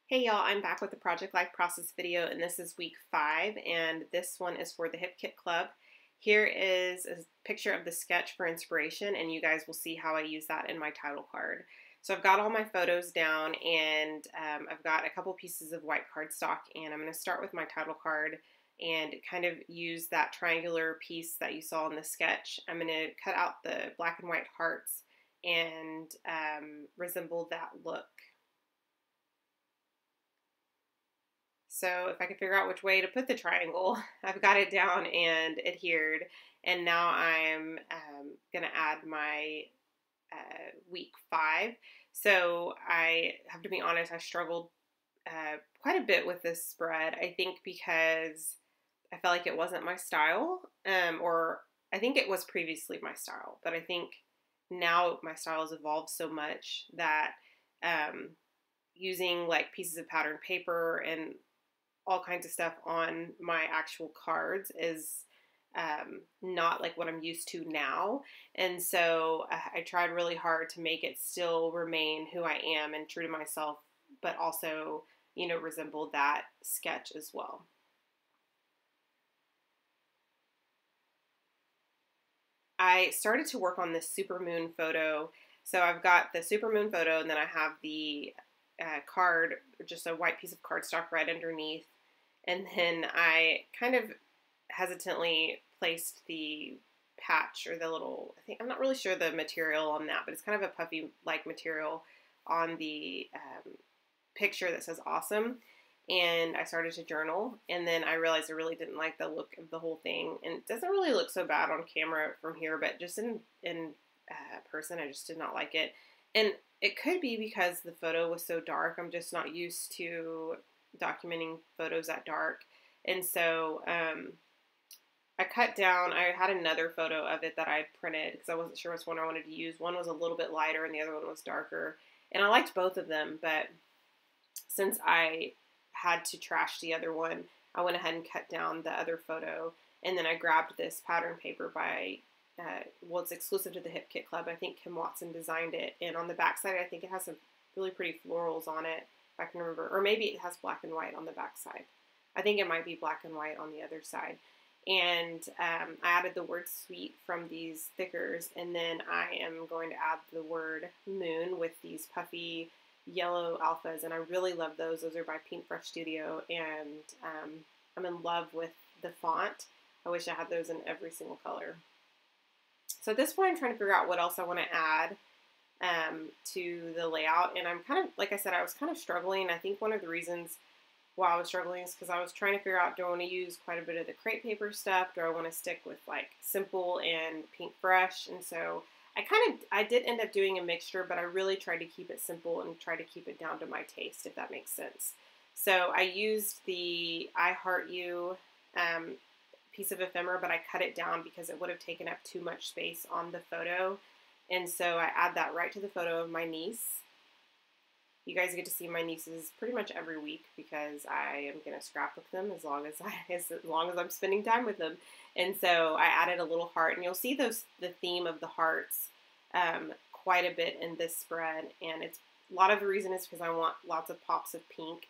Hey y'all, I'm back with the Project Life Process video, and this is week 5, and this one is for the Hip Kit Club. Here is a picture of the sketch for inspiration, and you guys will see how I use that in my title card. So I've got all my photos down, and I've got a couple pieces of white cardstock, and I'm going to start with my title card and kind of use that triangular piece that you saw in the sketch. I'm going to cut out the black and white hearts and resemble that look. So if I can figure out which way to put the triangle, I've got it down and adhered. And now I'm going to add my week 5. So I have to be honest, I struggled quite a bit with this spread. I think because I felt like it wasn't my style, or I think it was previously my style, but I think now my style has evolved so much that using like pieces of patterned paper and all kinds of stuff on my actual cards is not like what I'm used to now. And so I tried really hard to make it still remain who I am and true to myself, but also, you know, resemble that sketch as well. I started to work on this supermoon photo. So I've got the supermoon photo, and then I have the card, just a white piece of cardstock right underneath. And then I kind of hesitantly placed the patch or the little, I'm not really sure the material on that, but it's kind of a puffy-like material on the picture that says awesome. And I started to journal, and then I realized I really didn't like the look of the whole thing. And it doesn't really look so bad on camera from here, but just in person, I just did not like it. And it could be because the photo was so dark. I'm just not used to documenting photos that dark. And so I cut down, I had another photo of it that I printed because I wasn't sure which one I wanted to use. One was a little bit lighter and the other one was darker. And I liked both of them, but since I had to trash the other one, I went ahead and cut down the other photo. And then I grabbed this pattern paper by, well, it's exclusive to the Hip Kit Club. I think Kim Watson designed it. And on the back side, I think it has some really pretty florals on it, if I can remember. Or maybe it has black and white on the back side. I think it might be black and white on the other side. And I added the word sweet from these stickers. And then I am going to add the word moon with these puffy yellow alphas, and I really love those. Those are by Pink Fresh Studio, and I'm in love with the font. I wish I had those in every single color. So at this point, I'm trying to figure out what else I want to add to the layout, and I'm kind of, like I said, I was kind of struggling. I think one of the reasons why I was struggling is because I was trying to figure out, do I want to use quite a bit of the crepe paper stuff? Do I want to stick with like simple and Pink Fresh? And so I did end up doing a mixture, but I really tried to keep it simple and try to keep it down to my taste, if that makes sense. So I used the I Heart You piece of ephemera, but I cut it down because it would have taken up too much space on the photo. And so I add that right to the photo of my niece. You guys get to see my nieces pretty much every week because I am going to scrapbook them as long as I'm spending time with them. And so I added a little heart, and you'll see the theme of the hearts quite a bit in this spread. And it's a lot of the reason is because I want lots of pops of pink.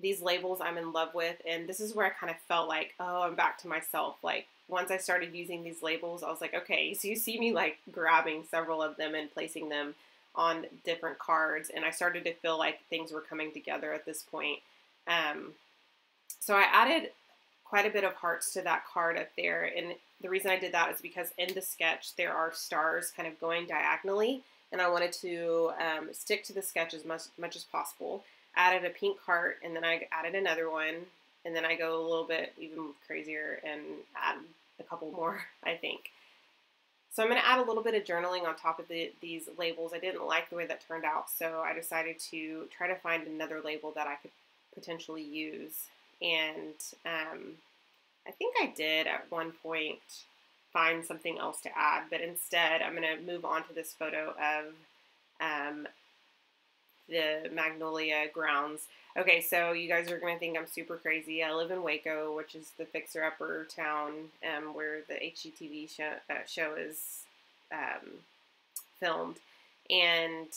These labels I'm in love with, and this is where I kind of felt like, oh, I'm back to myself. Like once I started using these labels, I was like, okay, so you see me like grabbing several of them and placing them on different cards, and I started to feel like things were coming together at this point. So I added quite a bit of hearts to that card up there, and the reason I did that is because in the sketch there are stars kind of going diagonally, and I wanted to stick to the sketch as much as possible. Added a pink heart, and then I added another one, and then I go a little bit even crazier and add a couple more, I think. So I'm going to add a little bit of journaling on top of these labels. I didn't like the way that turned out, so I decided to try to find another label that I could potentially use. And I think I did at one point find something else to add, but instead I'm going to move on to this photo of the Magnolia grounds. Okay, so you guys are going to think I'm super crazy. I live in Waco, which is the fixer-upper town where the HGTV show is filmed. And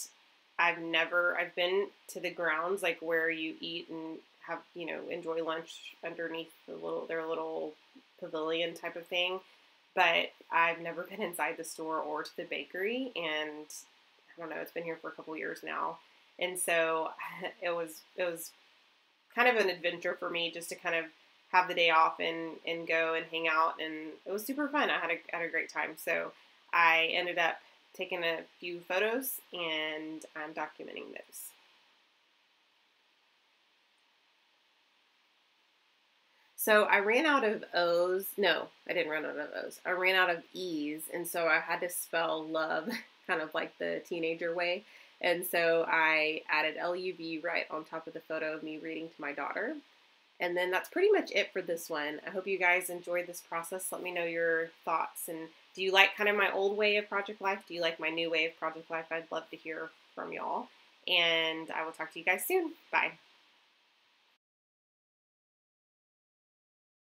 I've been to the grounds, like where you eat and have, enjoy lunch underneath their little pavilion type of thing. But I've never been inside the store or to the bakery. And I don't know, it's been here for a couple years now. And so it was kind of an adventure for me just to kind of have the day off and go and hang out. And it was super fun. I had a great time. So I ended up taking a few photos and I'm documenting those. So I ran out of O's. No, I didn't run out of O's. I ran out of E's. And so I had to spell love kind of like the teenager way. And so I added LUV right on top of the photo of me reading to my daughter. And then that's pretty much it for this one. I hope you guys enjoyed this process. Let me know your thoughts. And do you like kind of my old way of Project Life? Do you like my new way of Project Life? I'd love to hear from y'all. And I will talk to you guys soon. Bye.